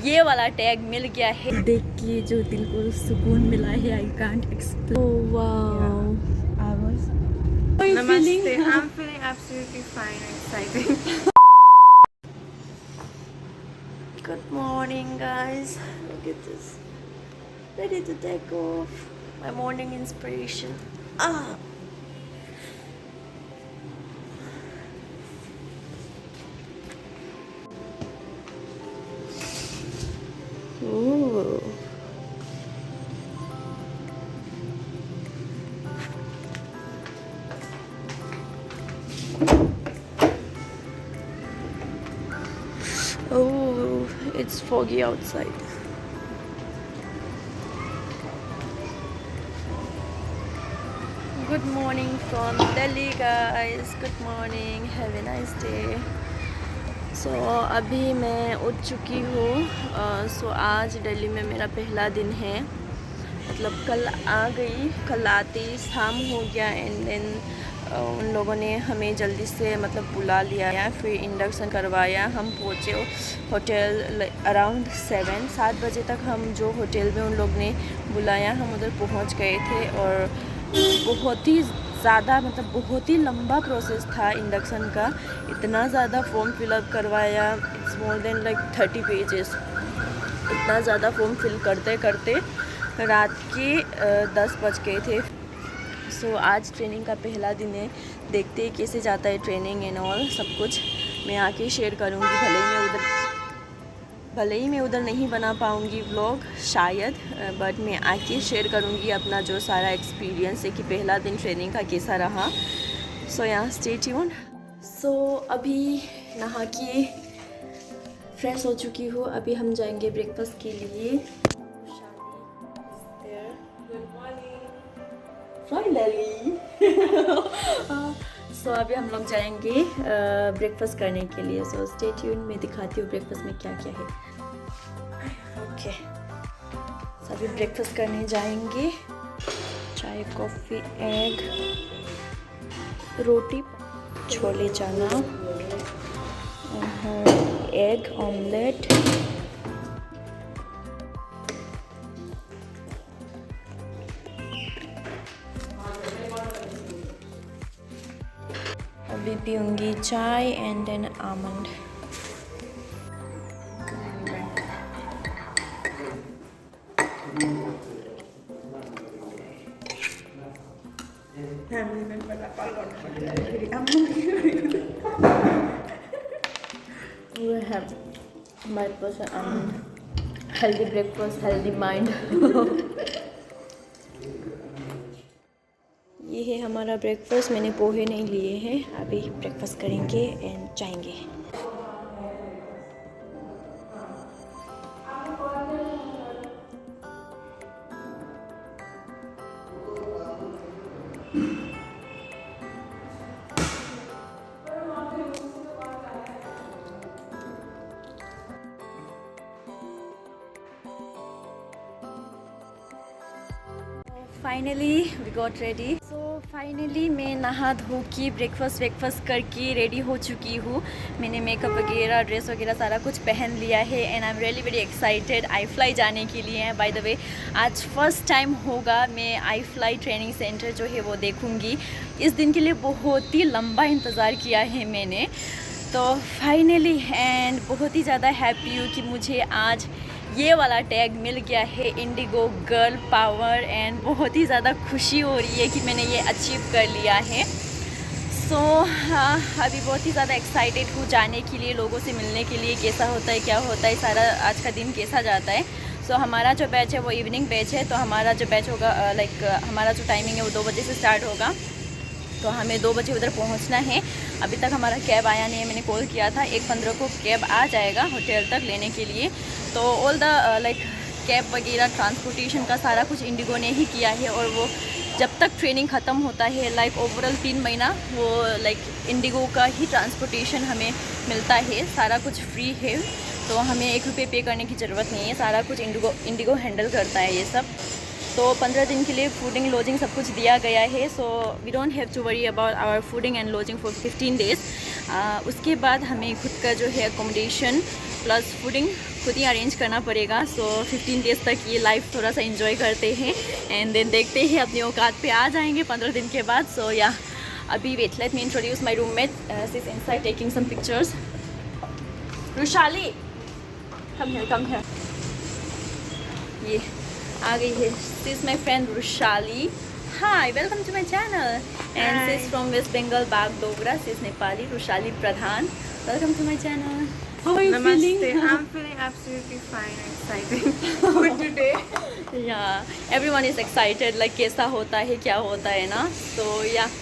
ये वाला टैग मिल गया है। देख के जो दिल को सुकून मिला है, I can't explain. Oh wow, Namaste. I'm feeling absolutely fine and excited. Good morning, guys. Look at this. Ready to take off. My morning inspiration. Ah. Ooh. Oh, it's foggy outside. Good morning from Delhi, guys. Good morning. Have a nice day. So अभी मैं उठ चुकी हूँ। सो आज दिल्ली में मेरा पहला दिन है। मतलब कल आ गई, कल आते ही शाम हो गया एंड देन उन लोगों ने हमें जल्दी से मतलब बुला लिया, फिर इंडक्शन करवाया। हम पहुँचे होटल अराउंड 7 बजे तक। हम जो होटल में उन लोग ने बुलाया हम उधर पहुँच गए थे और बहुत ही ज़्यादा मतलब बहुत ही लंबा प्रोसेस था इंडक्शन का। इतना ज़्यादा फॉर्म फिलअप करवाया, it's more than like 30 pages. इतना ज़्यादा फॉर्म फिल करते करते रात के 10 बज गए थे। सो आज ट्रेनिंग का पहला दिन है, देखते हैं कैसे जाता है ट्रेनिंग एंड ऑल सब कुछ। मैं आके शेयर करूँगी, भले ही मैं उधर नहीं बना पाऊँगी व्लॉग शायद, बट मैं आके शेयर करूँगी अपना जो सारा एक्सपीरियंस है कि पहला दिन ट्रेनिंग का कैसा रहा। सो यहाँ स्टे ट्यून्ड। सो अभी नहा के फ्रेश हो चुकी हूँ। अभी हम जाएंगे ब्रेकफास्ट के लिए। फाइनली सो अभी हम लोग जाएंगे ब्रेकफास्ट करने के लिए। सो स्टे ट्यून, मैं दिखाती हूँ ब्रेकफास्ट में क्या क्या है। ओके, सो अभी ब्रेकफास्ट करने जाएंगे। चाय, कॉफ़ी, एग, रोटी, छोले चना, एग ऑमलेट, अभी पीऊँगी चाय and then almond. Family member We have 5% almond. Healthy breakfast, healthy mind. ये है हमारा ब्रेकफास्ट। मैंने पोहे नहीं लिए हैं। अभी ब्रेकफास्ट करेंगे एंड जाएंगे। Finally we got ready. So finally मैं नहा धो के ब्रेकफास्ट करके रेडी हो चुकी हूँ। मैंने मेकअप वगैरह, ड्रेस वगैरह सारा कुछ पहन लिया है and I am really very excited I fly जाने के लिए। बाय द वे आज फर्स्ट टाइम होगा मैं आई फ्लाई ट्रेनिंग सेंटर जो है वो देखूँगी। इस दिन के लिए बहुत ही लंबा इंतज़ार किया है मैंने, तो फाइनली एंड बहुत ही ज़्यादा हैप्पी हूँ कि मुझे आज ये वाला टैग मिल गया है, इंडिगो गर्ल पावर। एंड बहुत ही ज़्यादा खुशी हो रही है कि मैंने ये अचीव कर लिया है। सो अभी बहुत ही ज़्यादा एक्साइटेड हूँ जाने के लिए, लोगों से मिलने के लिए, कैसा होता है क्या होता है, सारा आज का दिन कैसा जाता है। सो हमारा जो बैच है वो इवनिंग बैच है, तो हमारा जो बैच होगा हमारा जो टाइमिंग है वो 2 बजे से स्टार्ट होगा। तो हमें 2 बजे उधर पहुंचना है। अभी तक हमारा कैब आया नहीं है, मैंने कॉल किया था। 1:15 को कैब आ जाएगा होटल तक लेने के लिए। तो ऑल द कैब वगैरह ट्रांसपोर्टेशन का सारा कुछ इंडिगो ने ही किया है और वो जब तक ट्रेनिंग ख़त्म होता है ओवरऑल 3 महीना वो इंडिगो का ही ट्रांसपोर्टेशन हमें मिलता है। सारा कुछ फ्री है, तो हमें 1 रुपये पे करने की ज़रूरत नहीं है। सारा कुछ इंडिगो हैंडल करता है ये सब। तो 15 दिन के लिए फूडिंग लॉजिंग सब कुछ दिया गया है। So we don't have to worry about our fooding and lodging for 15 days. उसके बाद हमें खुद का जो है अकोमोडेशन प्लस फूडिंग खुद ही अरेंज करना पड़ेगा। सो 15 डेज़ तक ये लाइफ थोड़ा सा एंजॉय करते हैं एंड देन देखते हैं अपनी औकात पे आ जाएंगे 15 दिन के बाद। सो या अभी wait, let me introduce my roommate, she is inside taking some pictures. Rushali कम है, ये आ गई है। She is my friend Rushali. Hi, welcome to my channel. And Hi. she's from West Bengal, Bagdogra. She's Nepali, Rushali Pradhan. Welcome to my channel. How are you Namaste. feeling? I'm feeling absolutely fine and exciting for today. Yeah, everyone is excited. Like कैसा होता है, क्या होता है ना. So yeah,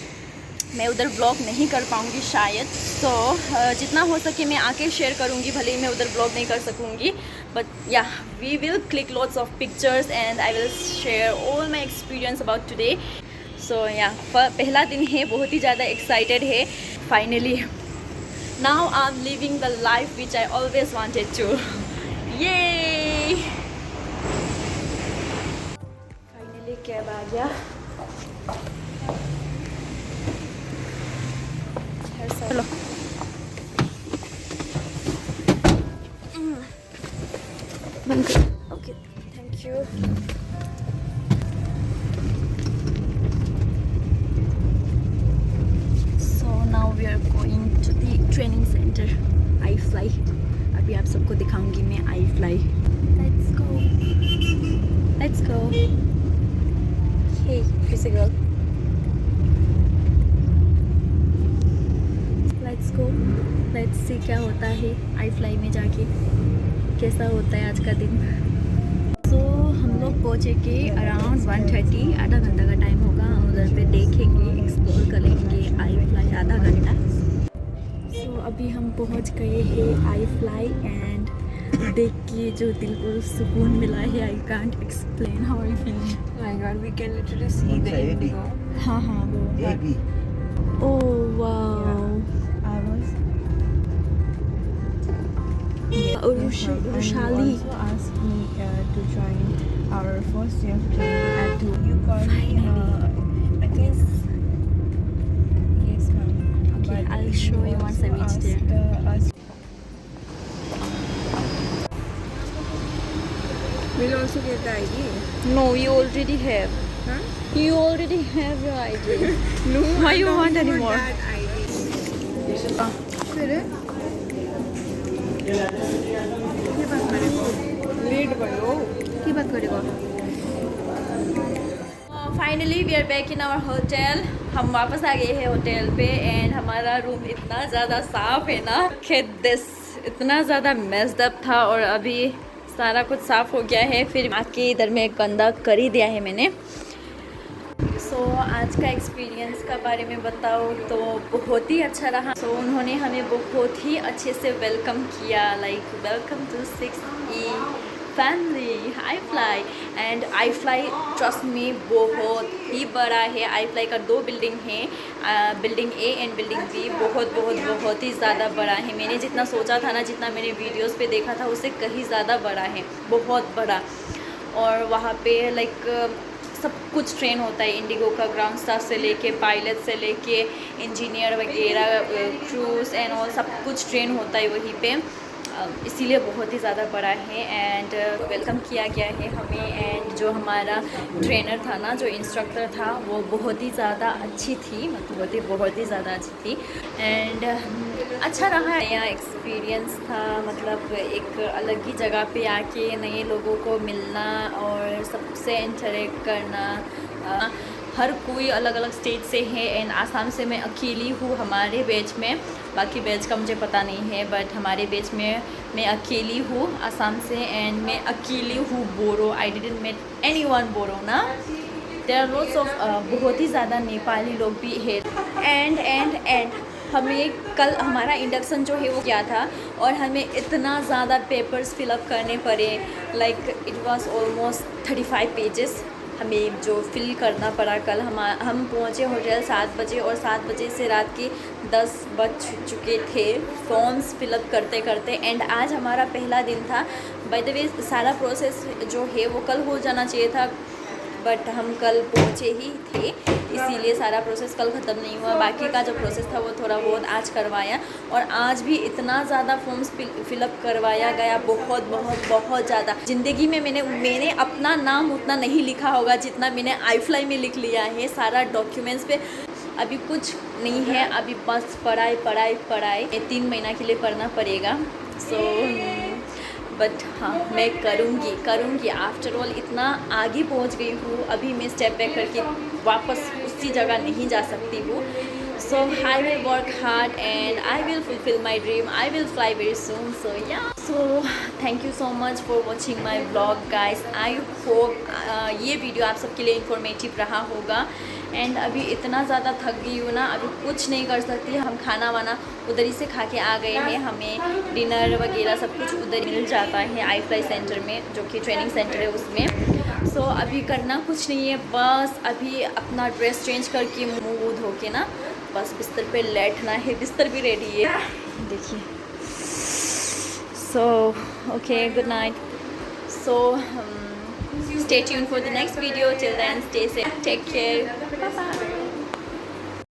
मैं उधर blog नहीं कर पाऊँगी शायद. So जितना हो सके मैं आके शेयर करूँगी, भले ही मैं उधर ब्लॉग नहीं कर सकूँगी. But yeah, we will click lots of pictures and I will share all my experience about today. So yeah, पहला दिन है, बहुत ही ज़्यादा excited है. Finally, now I'm living the life which I always wanted to. Yay! Finally cab आ गया. चलो. Okay, thank you. So now we are going to the training center, iFly. अभी आप सबको दिखाऊंगी मैं iFly. Let's go. Let's go. Hey, pretty girl. Let's go. Let's see क्या होता है iFly में जाके, कैसा होता है आज का दिन. सो हम लोग पहुँचेंगे अराउंड 1:30, आधा घंटा का टाइम होगा. हम उधर पे देखेंगे, एक्सप्लोर करेंगे iFly आधा घंटा. सो अभी हम पहुँच गए हैं iFly एंड देख के जो दिल को सुकून मिला है. I can't explain how I feel. Oh my god, we can literally see the indigo. हाँ वो. AB. Oh wow. I was. Rushali. Also asked me to join our first year training at 2. You called me. I guess. Yes, ma'am. Okay, But I'll show you once I reach asked, there. us. We'll also get the ID. No, you already have. Huh? You already have your ID. No. Why I you don't want anymore? that ID. फिर late भयो की बात करेगा. Finally we are back in our hotel. हम वापस आ गए हैं hotel पे एंड हमारा रूम इतना ज़्यादा साफ है ना, दिस इतना ज़्यादा मेस्ड अप था और अभी सारा कुछ साफ़ हो गया है. फिर आके इधर में गंदा कर ही दिया है मैंने. सो आज का एक्सपीरियंस का बारे में बताओ तो बहुत ही अच्छा रहा. सो उन्होंने हमें बहुत ही अच्छे से वेलकम किया. Like welcome to 6E family iFly. And iFly trust me बहुत ही बड़ा है. iFly का 2 बिल्डिंग है, building A and building B. बहुत ही ज़्यादा बड़ा है. मैंने जितना सोचा था ना, जितना मैंने वीडियोस पे देखा था, उससे कहीं ज़्यादा बड़ा है, बहुत बड़ा. और वहाँ पे लाइक सब कुछ ट्रेन होता है. इंडिगो का ग्राउंड स्टाफ से लेके पायलट से लेके इंजीनियर वगैरह, क्रूज एंड ऑल सब कुछ ट्रेन होता है वहीं पे. इसीलिए बहुत ही ज़्यादा बड़ा है. एंड वेलकम किया गया है हमें. एंड जो हमारा ट्रेनर था ना, जो इंस्ट्रक्टर था, वो बहुत ही ज़्यादा अच्छी थी. मतलब बहुत ही ज़्यादा अच्छी थी. एंड अच्छा रहा. नया एक्सपीरियंस था. मतलब एक अलग ही जगह पे आके नए लोगों को मिलना और सबसे इंटरेक्ट करना. हर कोई अलग अलग स्टेट से है एंड आसाम से मैं अकेली हूँ हमारे बैच में. बाकी बैच का मुझे पता नहीं है, बट हमारे बैच में मैं अकेली हूँ आसाम से. एंड मैं अकेली हूँ bro. I didn't met anyone bro ना. देयर आर लॉट्स ऑफ बहुत ही ज़्यादा नेपाली लोग भी है. एंड हमें कल हमारा इंडक्शन जो है वो किया था और हमें इतना ज़्यादा पेपर्स फिलअप करने पड़े. Like it was almost 35 pages हमें जो फिल करना पड़ा. कल हम पहुँचे होटल 7 बजे और 7 बजे से रात के 10 बज चुके थे फॉर्म्स फिलअप करते करते. एंड आज हमारा पहला दिन था. बाय द वे सारा प्रोसेस जो है वो कल हो जाना चाहिए था, बट हम कल पहुँचे ही थे इसीलिए सारा प्रोसेस कल ख़त्म नहीं हुआ, बाकी का जो प्रोसेस था वो थोड़ा बहुत आज करवाया। और आज भी इतना ज़्यादा फॉर्म्स फिलअप करवाया गया, बहुत बहुत बहुत ज़्यादा। ज़िंदगी में मैंने अपना नाम उतना नहीं लिखा होगा जितना मैंने iFly में लिख लिया है सारा डॉक्यूमेंट्स पे। अभी कुछ नहीं है, अभी बस पढ़ाई पढ़ाई पढ़ाई। 3 महीना के लिए पढ़ना पड़ेगा। सो बट हाँ, मैं करूँगी। आफ्टर ऑल इतना आगे पहुँच गई हूँ, अभी मैं स्टेप बैक करके वापस उसी जगह नहीं जा सकती हूँ। So I will work hard and I will fulfil my dream, I will fly very soon. So yeah, so thank you so much for watching my blog guys. I hope ये video आप सबके लिए informative रहा होगा। And अभी इतना ज़्यादा थक गई हूँ ना, अभी कुछ नहीं कर सकती। हम खाना वाना उधर ही से खा के आ गए हैं, हमें डिनर वगैरह सब कुछ उधर मिल जाता है iFly सेंटर में, जो कि ट्रेनिंग सेंटर है उसमें। सो अभी करना कुछ नहीं है, बस अभी अपना ड्रेस चेंज करके मुँह धो के ना बस बिस्तर पे लेटना है। बिस्तर भी रेडी है, देखिए। So okay, good night. So stay tuned for the next video. Till then, stay safe, take care, bye bye.